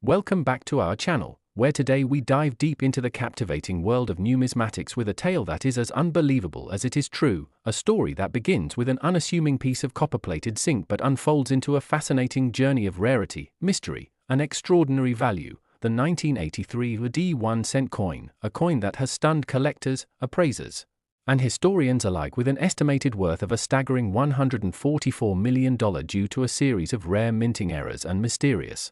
Welcome back to our channel, where today we dive deep into the captivating world of numismatics with a tale that is as unbelievable as it is true, a story that begins with an unassuming piece of copper-plated zinc but unfolds into a fascinating journey of rarity, mystery, and extraordinary value, the 1983 D1-cent coin, a coin that has stunned collectors, appraisers, and historians alike with an estimated worth of a staggering $144 million due to a series of rare minting errors and mysterious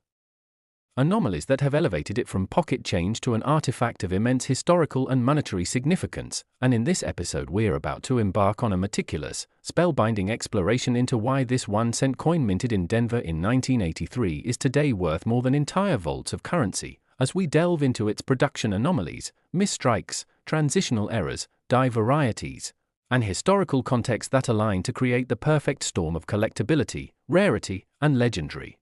anomalies that have elevated it from pocket change to an artifact of immense historical and monetary significance. And in this episode we're about to embark on a meticulous, spellbinding exploration into why this 1-cent coin minted in Denver in 1983 is today worth more than entire vaults of currency, as we delve into its production anomalies, misstrikes, transitional errors, die varieties, and historical context that align to create the perfect storm of collectability, rarity, and legendary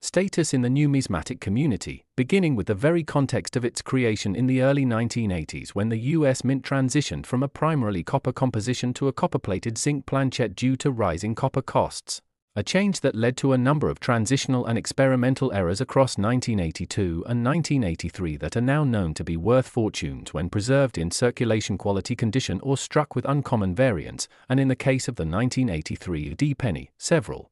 status in the numismatic community, beginning with the very context of its creation in the early 1980s when the US Mint transitioned from a primarily copper composition to a copper-plated zinc planchet due to rising copper costs, a change that led to a number of transitional and experimental errors across 1982 and 1983 that are now known to be worth fortunes when preserved in circulation quality condition or struck with uncommon variants, and in the case of the 1983 D penny, several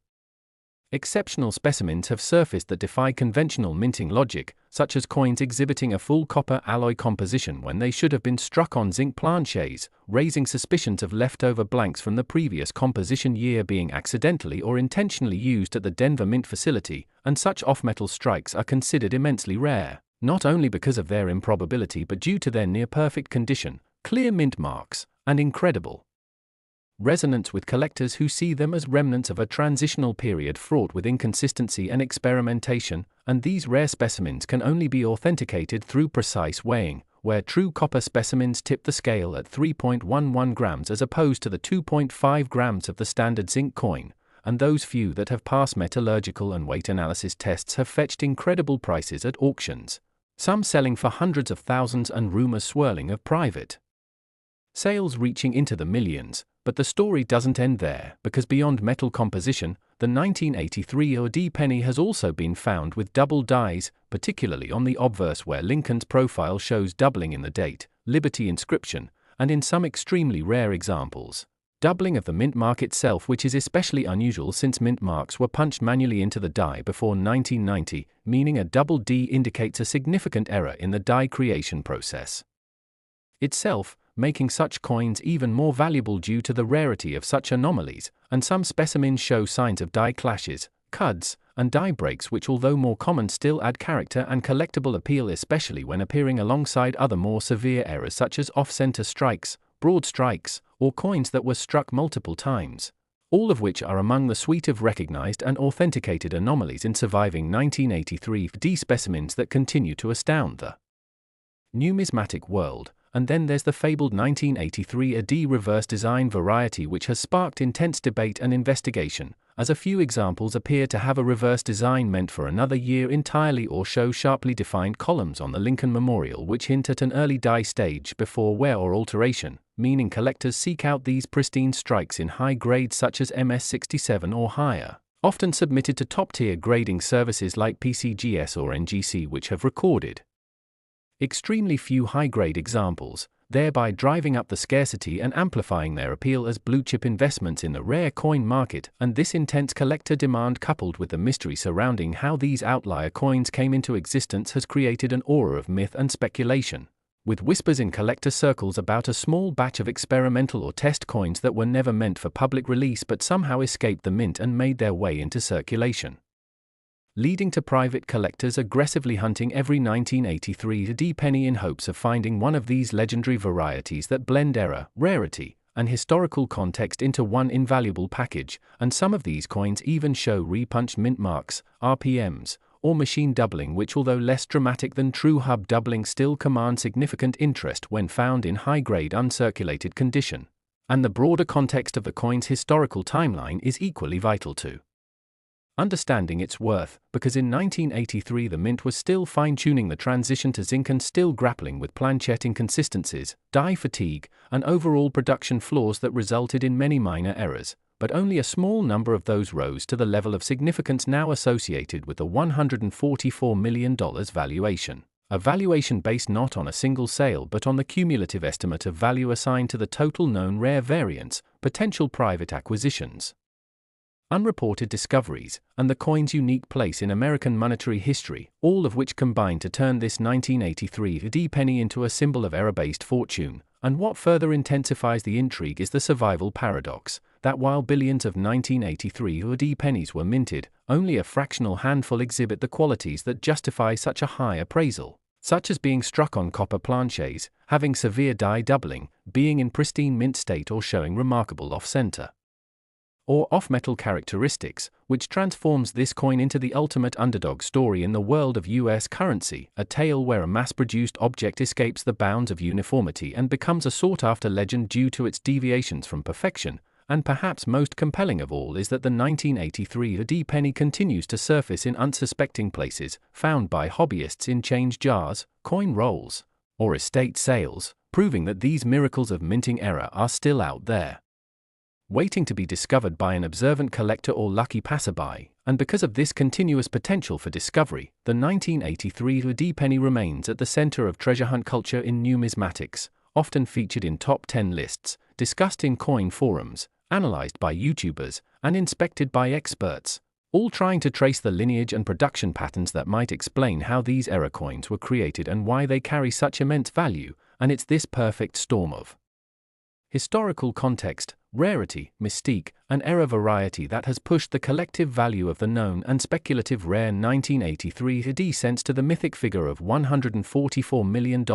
exceptional specimens have surfaced that defy conventional minting logic, such as coins exhibiting a full copper alloy composition when they should have been struck on zinc planchets, raising suspicions of leftover blanks from the previous composition year being accidentally or intentionally used at the Denver Mint facility, and such off-metal strikes are considered immensely rare, not only because of their improbability but due to their near-perfect condition, clear mint marks, and incredible resonance with collectors who see them as remnants of a transitional period fraught with inconsistency and experimentation, and these rare specimens can only be authenticated through precise weighing, where true copper specimens tip the scale at 3.11 grams as opposed to the 2.5 grams of the standard zinc coin, and those few that have passed metallurgical and weight analysis tests have fetched incredible prices at auctions, some selling for hundreds of thousands and rumors swirling of private sales reaching into the millions. But the story doesn't end there, because beyond metal composition, the 1983 D penny has also been found with double dies, particularly on the obverse where Lincoln's profile shows doubling in the date, Liberty inscription, and in some extremely rare examples, doubling of the mint mark itself, which is especially unusual since mint marks were punched manually into the die before 1990, meaning a double D indicates a significant error in the die creation process itself, making such coins even more valuable due to the rarity of such anomalies, and some specimens show signs of die clashes, cuds, and die breaks which, although more common, still add character and collectible appeal, especially when appearing alongside other more severe errors such as off-center strikes, broad strikes, or coins that were struck multiple times, all of which are among the suite of recognized and authenticated anomalies in surviving 1983 D specimens that continue to astound the numismatic world. And then there's the fabled 1983 D reverse design variety, which has sparked intense debate and investigation, as a few examples appear to have a reverse design meant for another year entirely or show sharply defined columns on the Lincoln Memorial which hint at an early die stage before wear or alteration, meaning collectors seek out these pristine strikes in high grades such as MS67 or higher, often submitted to top-tier grading services like PCGS or NGC, which have recorded extremely few high-grade examples, thereby driving up the scarcity and amplifying their appeal as blue-chip investments in the rare coin market. And this intense collector demand, coupled with the mystery surrounding how these outlier coins came into existence, has created an aura of myth and speculation, with whispers in collector circles about a small batch of experimental or test coins that were never meant for public release but somehow escaped the mint and made their way into circulation, leading to private collectors aggressively hunting every 1983 D penny in hopes of finding one of these legendary varieties that blend error, rarity, and historical context into one invaluable package. And some of these coins even show repunched mint marks, RPMs, or machine doubling, which, although less dramatic than true hub doubling, still command significant interest when found in high-grade uncirculated condition. And the broader context of the coin's historical timeline is equally vital too, understanding its worth, because in 1983 the mint was still fine-tuning the transition to zinc and still grappling with planchet inconsistencies, die fatigue, and overall production flaws that resulted in many minor errors. but only a small number of those rose to the level of significance now associated with the $144 million valuation. A valuation based not on a single sale but on the cumulative estimate of value assigned to the total known rare variants, potential private acquisitions, unreported discoveries, and the coin's unique place in American monetary history, all of which combine to turn this 1983 D penny into a symbol of error-based fortune. And what further intensifies the intrigue is the survival paradox, that while billions of 1983 D pennies were minted, only a fractional handful exhibit the qualities that justify such a high appraisal, such as being struck on copper planchets, having severe die doubling, being in pristine mint state, or showing remarkable off-center or off-metal characteristics, which transforms this coin into the ultimate underdog story in the world of US currency, a tale where a mass-produced object escapes the bounds of uniformity and becomes a sought-after legend due to its deviations from perfection. And perhaps most compelling of all is that the 1983 D penny continues to surface in unsuspecting places, found by hobbyists in change jars, coin rolls, or estate sales, proving that these miracles of minting error are still out there, waiting to be discovered by an observant collector or lucky passerby. And because of this continuous potential for discovery, the 1983 D penny remains at the center of treasure hunt culture in numismatics, often featured in top 10 lists, discussed in coin forums, analyzed by YouTubers, and inspected by experts, all trying to trace the lineage and production patterns that might explain how these error coins were created and why they carry such immense value. And it's this perfect storm of historical context, rarity, mystique, and error variety that has pushed the collective value of the known and speculative rare 1983 D cents to the mythic figure of $144 million,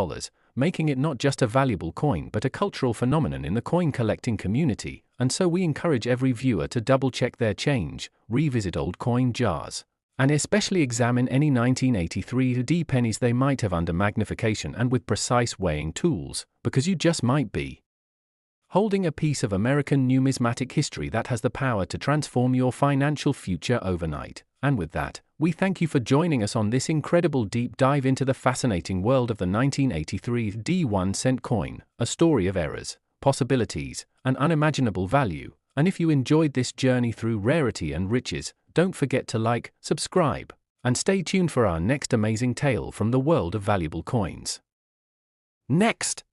making it not just a valuable coin but a cultural phenomenon in the coin collecting community. And so we encourage every viewer to double-check their change, revisit old coin jars, and especially examine any 1983 D pennies they might have under magnification and with precise weighing tools, because you just might be holding a piece of American numismatic history that has the power to transform your financial future overnight. And with that, we thank you for joining us on this incredible deep dive into the fascinating world of the 1983 D 1-cent coin, a story of errors, possibilities, and unimaginable value. And if you enjoyed this journey through rarity and riches, don't forget to like, subscribe, and stay tuned for our next amazing tale from the world of valuable coins. Next,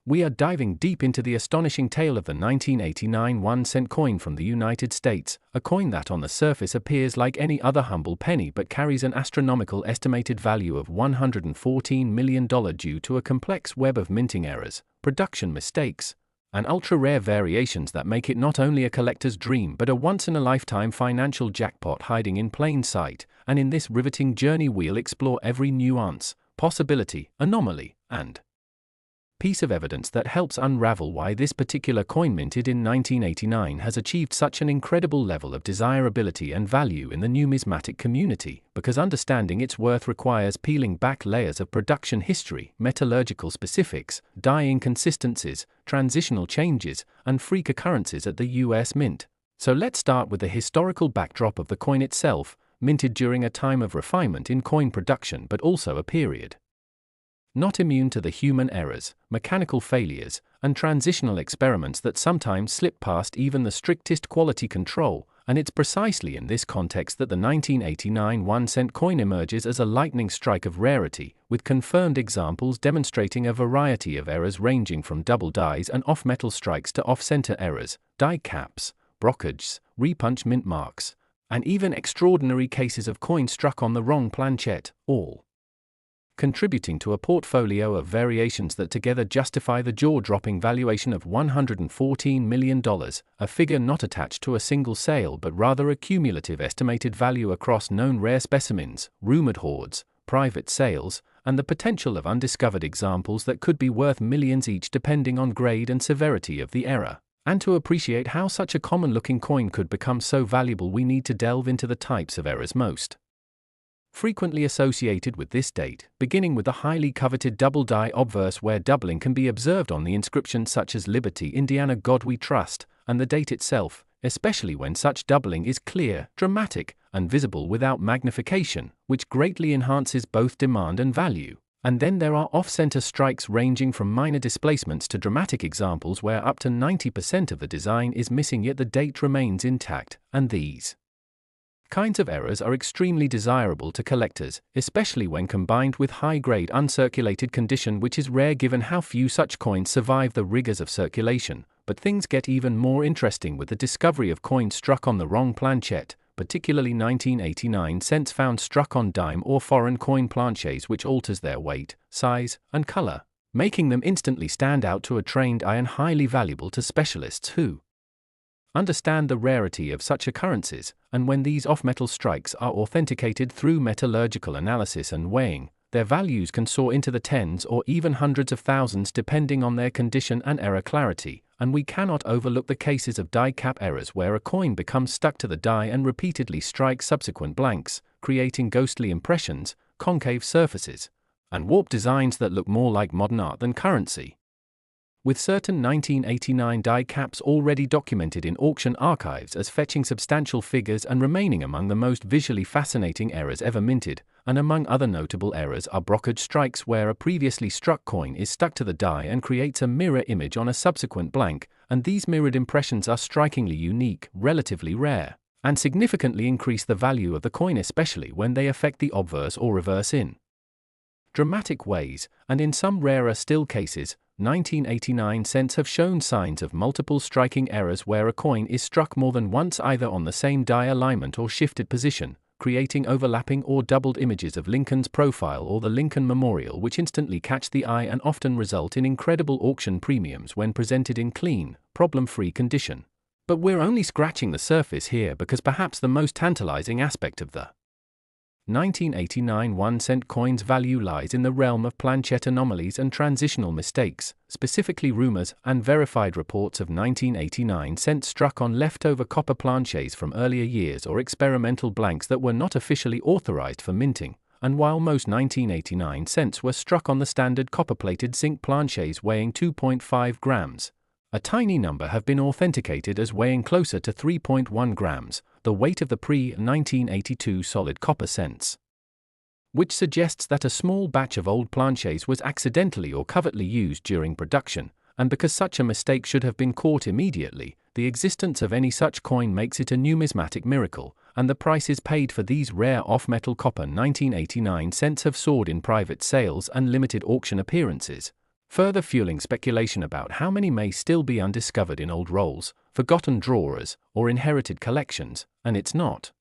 we are diving deep into the astonishing tale of the 1989 1-cent coin from the United States, a coin that on the surface appears like any other humble penny but carries an astronomical estimated value of $114 million due to a complex web of minting errors, production mistakes, and ultra-rare variations that make it not only a collector's dream but a once-in-a-lifetime financial jackpot hiding in plain sight. And in this riveting journey we'll explore every nuance, possibility, anomaly, and piece of evidence that helps unravel why this particular coin minted in 1989 has achieved such an incredible level of desirability and value in the numismatic community, because understanding its worth requires peeling back layers of production history, metallurgical specifics, die inconsistencies, transitional changes, and freak occurrences at the US Mint. So let's start with the historical backdrop of the coin itself, minted during a time of refinement in coin production but also a period not immune to the human errors, mechanical failures, and transitional experiments that sometimes slip past even the strictest quality control. And it's precisely in this context that the 1989 1-cent coin emerges as a lightning strike of rarity, with confirmed examples demonstrating a variety of errors ranging from double dies and off-metal strikes to off-center errors, die caps, brocages, repunch mint marks, and even extraordinary cases of coins struck on the wrong planchette, all contributing to a portfolio of variations that together justify the jaw-dropping valuation of $114 million, a figure not attached to a single sale but rather a cumulative estimated value across known rare specimens, rumored hoards, private sales, and the potential of undiscovered examples that could be worth millions each depending on grade and severity of the error. And to appreciate how such a common-looking coin could become so valuable, we need to delve into the types of errors most frequently associated with this date, beginning with the highly coveted double die obverse where doubling can be observed on the inscription such as Liberty, Indiana, God We Trust, and the date itself, especially when such doubling is clear, dramatic, and visible without magnification, which greatly enhances both demand and value. And then there are off-center strikes ranging from minor displacements to dramatic examples where up to 90% of the design is missing yet the date remains intact, and these kinds of errors are extremely desirable to collectors, especially when combined with high-grade uncirculated condition, which is rare given how few such coins survive the rigors of circulation. But things get even more interesting with the discovery of coins struck on the wrong planchette, particularly 1989 cents found struck on dime or foreign coin planchets, which alters their weight, size, and color, making them instantly stand out to a trained eye and highly valuable to specialists who understand the rarity of such occurrences. And when these off-metal strikes are authenticated through metallurgical analysis and weighing, their values can soar into the tens or even hundreds of thousands depending on their condition and error clarity. And we cannot overlook the cases of die cap errors where a coin becomes stuck to the die and repeatedly strikes subsequent blanks, creating ghostly impressions, concave surfaces, and warped designs that look more like modern art than currency. With certain 1989 die caps already documented in auction archives as fetching substantial figures and remaining among the most visually fascinating errors ever minted, and among other notable errors are brokerage strikes where a previously struck coin is stuck to the die and creates a mirror image on a subsequent blank, and these mirrored impressions are strikingly unique, relatively rare, and significantly increase the value of the coin, especially when they affect the obverse or reverse in dramatic ways. And in some rarer still cases, 1989 cents have shown signs of multiple striking errors where a coin is struck more than once either on the same die alignment or shifted position, creating overlapping or doubled images of Lincoln's profile or the Lincoln Memorial, which instantly catch the eye and often result in incredible auction premiums when presented in clean, problem-free condition. But we're only scratching the surface here, because perhaps the most tantalizing aspect of the 1989 1-cent coin's value lies in the realm of planchette anomalies and transitional mistakes, specifically rumors and verified reports of 1989 cents struck on leftover copper planchets from earlier years or experimental blanks that were not officially authorized for minting. And while most 1989 cents were struck on the standard copper-plated zinc planchets weighing 2.5 grams, a tiny number have been authenticated as weighing closer to 3.1 grams, the weight of the pre-1982 solid copper cents, which suggests that a small batch of old planchets was accidentally or covertly used during production. And because such a mistake should have been caught immediately, the existence of any such coin makes it a numismatic miracle, and the prices paid for these rare off-metal copper 1989 cents have soared in private sales and limited auction appearances, further fueling speculation about how many may still be undiscovered in old rolls, forgotten drawers, or inherited collections. And it's not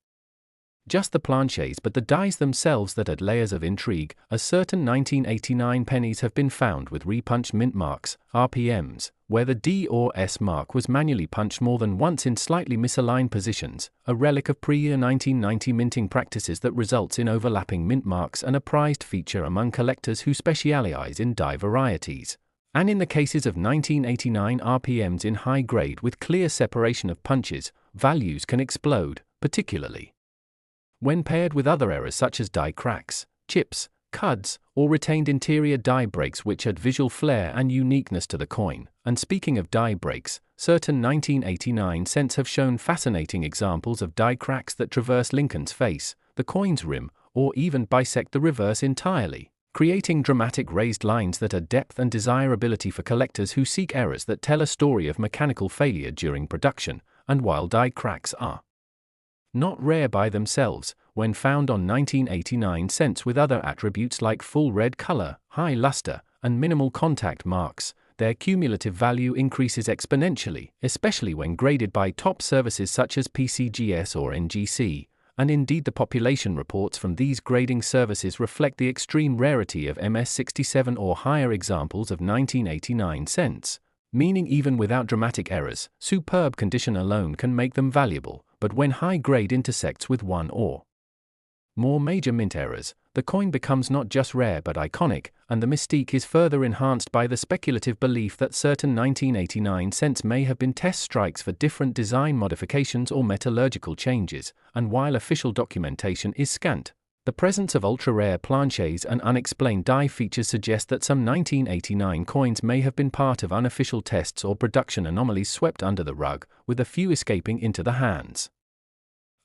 just the planchets but the dies themselves that add layers of intrigue, as certain 1989 pennies have been found with repunched mint marks, RPMs, where the D or S mark was manually punched more than once in slightly misaligned positions, a relic of pre-1990 minting practices that results in overlapping mint marks and a prized feature among collectors who specialize in die varieties. And in the cases of 1989 RPMs in high grade with clear separation of punches, values can explode, particularly when paired with other errors such as die cracks, chips, cuds, or retained interior die breaks, which add visual flair and uniqueness to the coin. And speaking of die breaks, certain 1989 cents have shown fascinating examples of die cracks that traverse Lincoln's face, the coin's rim, or even bisect the reverse entirely, creating dramatic raised lines that add depth and desirability for collectors who seek errors that tell a story of mechanical failure during production. And while die cracks are not rare by themselves, when found on 1989 cents with other attributes like full red color, high luster, and minimal contact marks, their cumulative value increases exponentially, especially when graded by top services such as PCGS or NGC. And indeed, the population reports from these grading services reflect the extreme rarity of MS67 or higher examples of 1989 cents, meaning even without dramatic errors, superb condition alone can make them valuable. But when high grade intersects with one or more major mint errors, the coin becomes not just rare but iconic, and the mystique is further enhanced by the speculative belief that certain 1989 cents may have been test strikes for different design modifications or metallurgical changes. And while official documentation is scant, the presence of ultra-rare planchets and unexplained die features suggest that some 1989 coins may have been part of unofficial tests or production anomalies swept under the rug, with a few escaping into the hands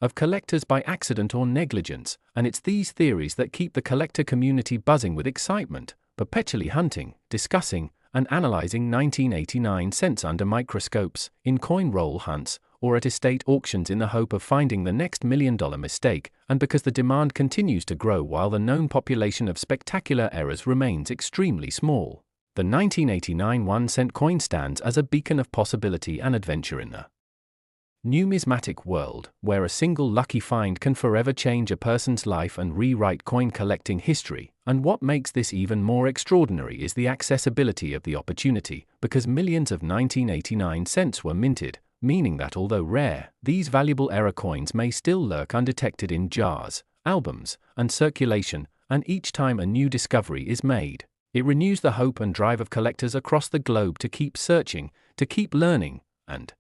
of collectors by accident or negligence, and it's these theories that keep the collector community buzzing with excitement, perpetually hunting, discussing, and analyzing 1989 cents under microscopes, in coin roll hunts, or at estate auctions in the hope of finding the next $1 million mistake, and because the demand continues to grow while the known population of spectacular errors remains extremely small. The 1989 1-cent coin stands as a beacon of possibility and adventure in the numismatic world, where a single lucky find can forever change a person's life and rewrite coin collecting history. And what makes this even more extraordinary is the accessibility of the opportunity, because millions of 1989 cents were minted, meaning that although rare, these valuable error coins may still lurk undetected in jars, albums, and circulation, and each time a new discovery is made, it renews the hope and drive of collectors across the globe to keep searching, to keep learning, and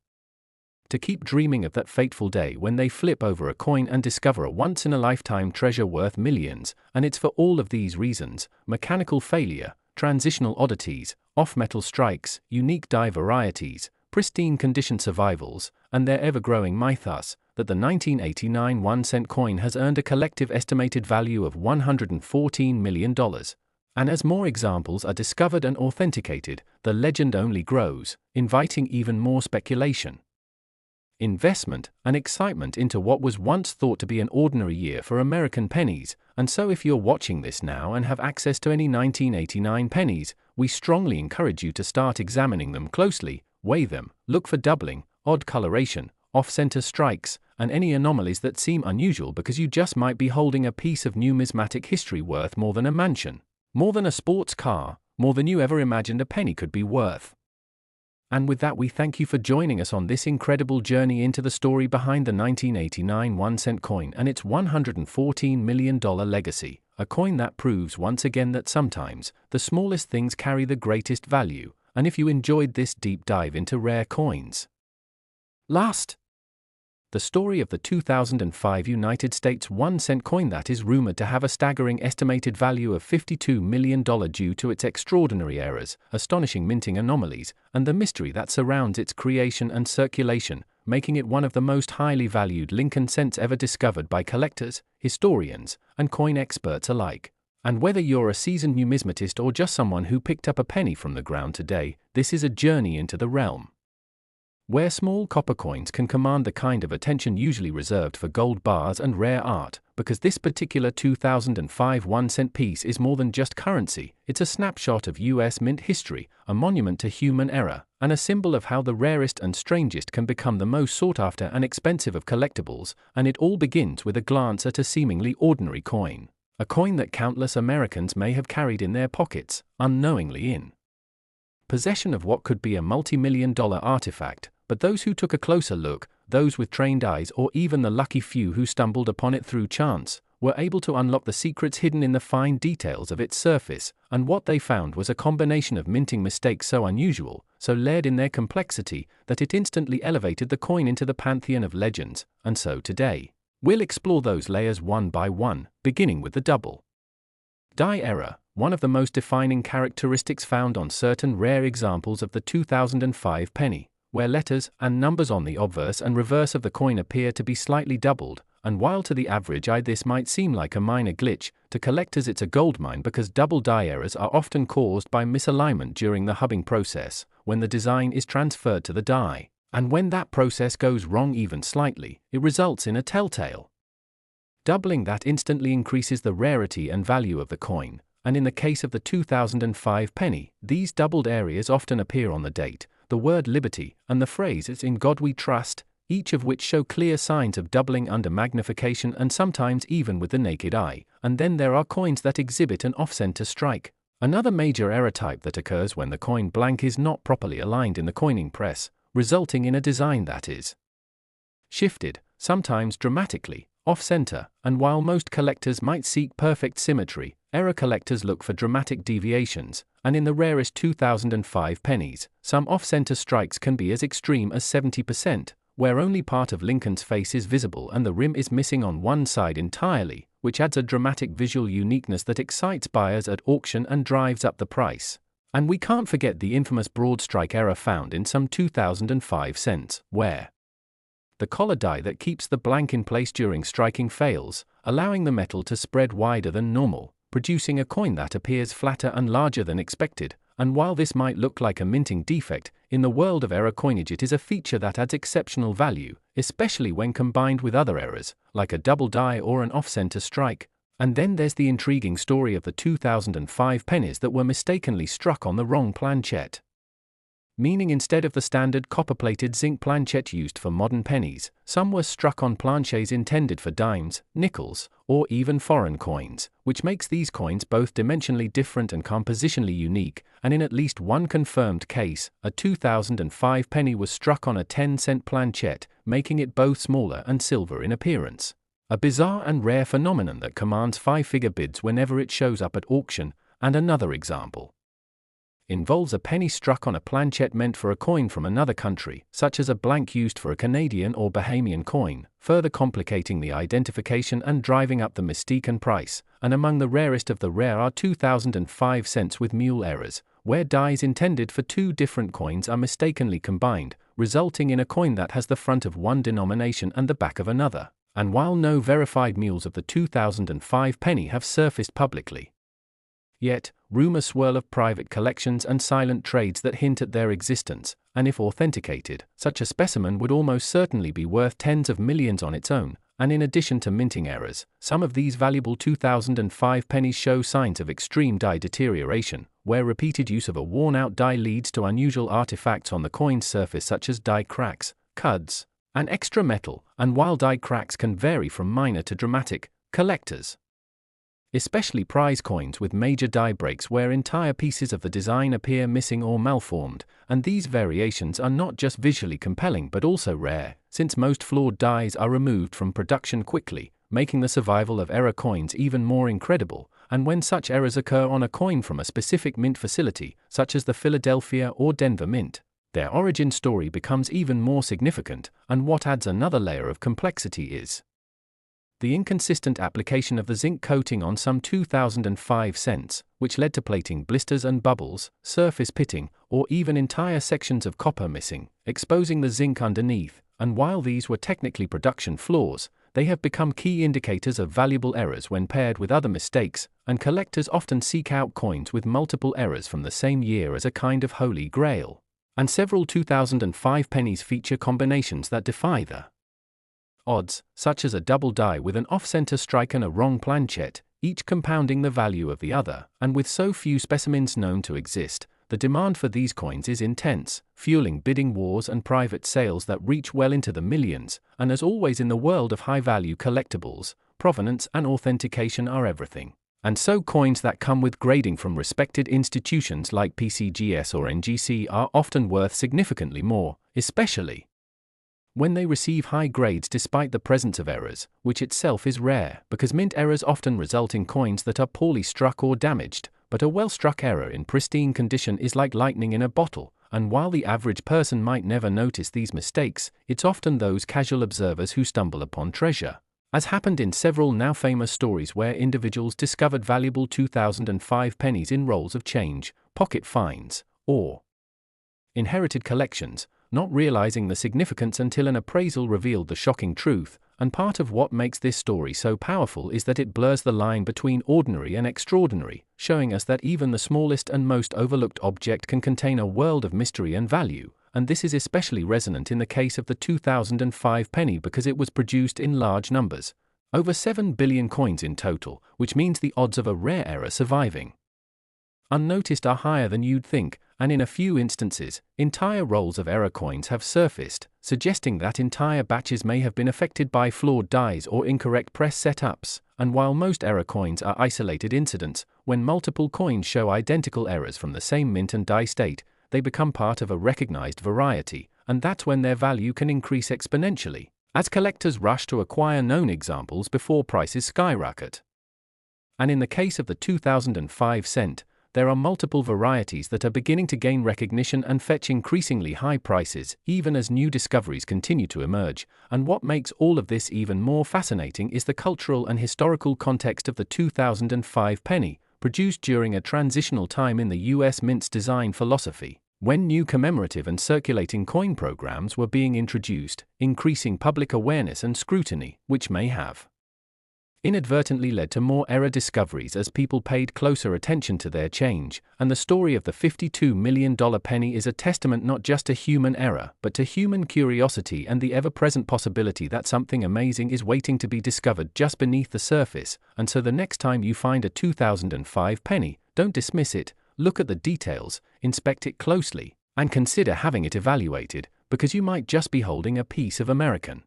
to keep dreaming of that fateful day when they flip over a coin and discover a once-in-a-lifetime treasure worth millions. And it's for all of these reasons, mechanical failure, transitional oddities, off-metal strikes, unique die varieties, pristine condition survivals, and their ever-growing mythos, that the 1989 1-cent coin has earned a collective estimated value of $114 million. And as more examples are discovered and authenticated, the legend only grows, inviting even more speculation, investment, and excitement into what was once thought to be an ordinary year for American pennies. And so if you're watching this now and have access to any 1989 pennies, we strongly encourage you to start examining them closely, weigh them, look for doubling, odd coloration, off-center strikes, and any anomalies that seem unusual, because you just might be holding a piece of numismatic history worth more than a mansion, more than a sports car, more than you ever imagined a penny could be worth. And with that, we thank you for joining us on this incredible journey into the story behind the 1989 1-cent coin and its $114 million legacy, a coin that proves once again that sometimes the smallest things carry the greatest value. And if you enjoyed this deep dive into rare coins, the story of the 2005 United States 1-cent coin that is rumored to have a staggering estimated value of $52 million due to its extraordinary errors, astonishing minting anomalies, and the mystery that surrounds its creation and circulation, making it one of the most highly valued Lincoln cents ever discovered by collectors, historians, and coin experts alike. And whether you're a seasoned numismatist or just someone who picked up a penny from the ground today, this is a journey into the realm where small copper coins can command the kind of attention usually reserved for gold bars and rare art, because this particular 2005 1-cent piece is more than just currency. It's a snapshot of US mint history, a monument to human error, and a symbol of how the rarest and strangest can become the most sought after and expensive of collectibles. And it all begins with a glance at a seemingly ordinary coin, a coin that countless Americans may have carried in their pockets, unknowingly in possession of what could be a multi-million-dollar artifact. But those who took a closer look, those with trained eyes, or even the lucky few who stumbled upon it through chance, were able to unlock the secrets hidden in the fine details of its surface. And what they found was a combination of minting mistakes so unusual, so layered in their complexity, that it instantly elevated the coin into the pantheon of legends. And so today, we'll explore those layers one by one, beginning with the double die error, one of the most defining characteristics found on certain rare examples of the 2005 penny, where letters and numbers on the obverse and reverse of the coin appear to be slightly doubled. And while to the average eye this might seem like a minor glitch, to collectors it's a goldmine, because double die errors are often caused by misalignment during the hubbing process, when the design is transferred to the die. And when that process goes wrong even slightly, it results in a telltale doubling that instantly increases the rarity and value of the coin. And in the case of the 2005 penny, these doubled areas often appear on the date, the word liberty, and the phrase "It's in God we trust," each of which show clear signs of doubling under magnification and sometimes even with the naked eye. And then there are coins that exhibit an off-center strike, another major error type that occurs when the coin blank is not properly aligned in the coining press, resulting in a design that is shifted, sometimes dramatically, off-center. And while most collectors might seek perfect symmetry, error collectors look for dramatic deviations, and in the rarest 2005 pennies, some off-center strikes can be as extreme as 70%, where only part of Lincoln's face is visible and the rim is missing on one side entirely, which adds a dramatic visual uniqueness that excites buyers at auction and drives up the price. And we can't forget the infamous broad strike error found in some 2005 cents, where The collar die that keeps the blank in place during striking fails, allowing the metal to spread wider than normal, producing a coin that appears flatter and larger than expected. And while this might look like a minting defect, in the world of error coinage it is a feature that adds exceptional value, especially when combined with other errors, like a double die or an off-center strike. And then there's the intriguing story of the 2005 pennies that were mistakenly struck on the wrong planchette. Meaning instead of the standard copper-plated zinc planchette used for modern pennies, some were struck on planchets intended for dimes, nickels, or even foreign coins, which makes these coins both dimensionally different and compositionally unique. And in at least one confirmed case, a 2005 penny was struck on a 10-cent planchette, making it both smaller and silver in appearance. A bizarre and rare phenomenon that commands five-figure bids whenever it shows up at auction. And another example involves a penny struck on a planchette meant for a coin from another country, such as a blank used for a Canadian or Bahamian coin, further complicating the identification and driving up the mystique and price. And among the rarest of the rare are 2005 cents with mule errors, where dies intended for two different coins are mistakenly combined, resulting in a coin that has the front of one denomination and the back of another. And while no verified mules of the 2005 penny have surfaced publicly yet, rumors swirl of private collections and silent trades that hint at their existence, and if authenticated, such a specimen would almost certainly be worth tens of millions on its own. And in addition to minting errors, some of these valuable 2005 pennies show signs of extreme die deterioration, where repeated use of a worn-out die leads to unusual artifacts on the coin's surface such as die cracks, cuds, and extra metal. And while die cracks can vary from minor to dramatic, collectors especially prize coins with major die breaks where entire pieces of the design appear missing or malformed, and these variations are not just visually compelling but also rare, since most flawed dies are removed from production quickly, making the survival of error coins even more incredible. And when such errors occur on a coin from a specific mint facility, such as the Philadelphia or Denver Mint, their origin story becomes even more significant. And what adds another layer of complexity is the inconsistent application of the zinc coating on some 2005 cents, which led to plating blisters and bubbles, surface pitting, or even entire sections of copper missing, exposing the zinc underneath. And while these were technically production flaws, they have become key indicators of valuable errors when paired with other mistakes, and collectors often seek out coins with multiple errors from the same year as a kind of holy grail. And several 2005 pennies feature combinations that defy the odds, such as a double die with an off-center strike and a wrong planchette, each compounding the value of the other. And with so few specimens known to exist, the demand for these coins is intense, fueling bidding wars and private sales that reach well into the millions. And as always in the world of high-value collectibles, provenance and authentication are everything. And so coins that come with grading from respected institutions like PCGS or NGC are often worth significantly more, especially when they receive high grades despite the presence of errors, which itself is rare, because mint errors often result in coins that are poorly struck or damaged, but a well-struck error in pristine condition is like lightning in a bottle. And while the average person might never notice these mistakes, it's often those casual observers who stumble upon treasure, as happened in several now famous stories where individuals discovered valuable 2005 pennies in rolls of change, pocket finds, or inherited collections, not realizing the significance until an appraisal revealed the shocking truth. And part of what makes this story so powerful is that it blurs the line between ordinary and extraordinary, showing us that even the smallest and most overlooked object can contain a world of mystery and value. And this is especially resonant in the case of the 2005 penny because it was produced in large numbers, over 7 billion coins in total, which means the odds of a rare error surviving unnoticed are higher than you'd think. And in a few instances, entire rolls of error coins have surfaced, suggesting that entire batches may have been affected by flawed dies or incorrect press setups. And while most error coins are isolated incidents, when multiple coins show identical errors from the same mint and die state, they become part of a recognized variety, and that's when their value can increase exponentially, as collectors rush to acquire known examples before prices skyrocket. And in the case of the 2005 cent, there are multiple varieties that are beginning to gain recognition and fetch increasingly high prices, even as new discoveries continue to emerge. And what makes all of this even more fascinating is the cultural and historical context of the 2005 penny, produced during a transitional time in the US mint's design philosophy. when new commemorative and circulating coin programs were being introduced, increasing public awareness and scrutiny, which may have inadvertently led to more error discoveries as people paid closer attention to their change, and the story of the $52 million penny is a testament not just to human error but to human curiosity and the ever-present possibility that something amazing is waiting to be discovered just beneath the surface. And so the next time you find a 2005 penny, don't dismiss it, look at the details, inspect it closely, and consider having it evaluated, because you might just be holding a piece of American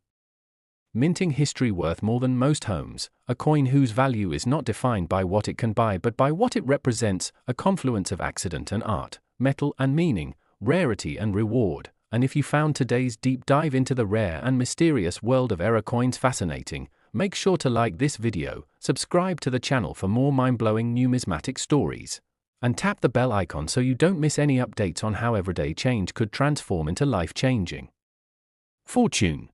minting history worth more than most homes, a coin whose value is not defined by what it can buy but by what it represents, a confluence of accident and art, metal and meaning, rarity and reward. And if you found today's deep dive into the rare and mysterious world of error coins fascinating, make sure to like this video, subscribe to the channel for more mind-blowing numismatic stories, and tap the bell icon so you don't miss any updates on how everyday change could transform into life-changing fortune.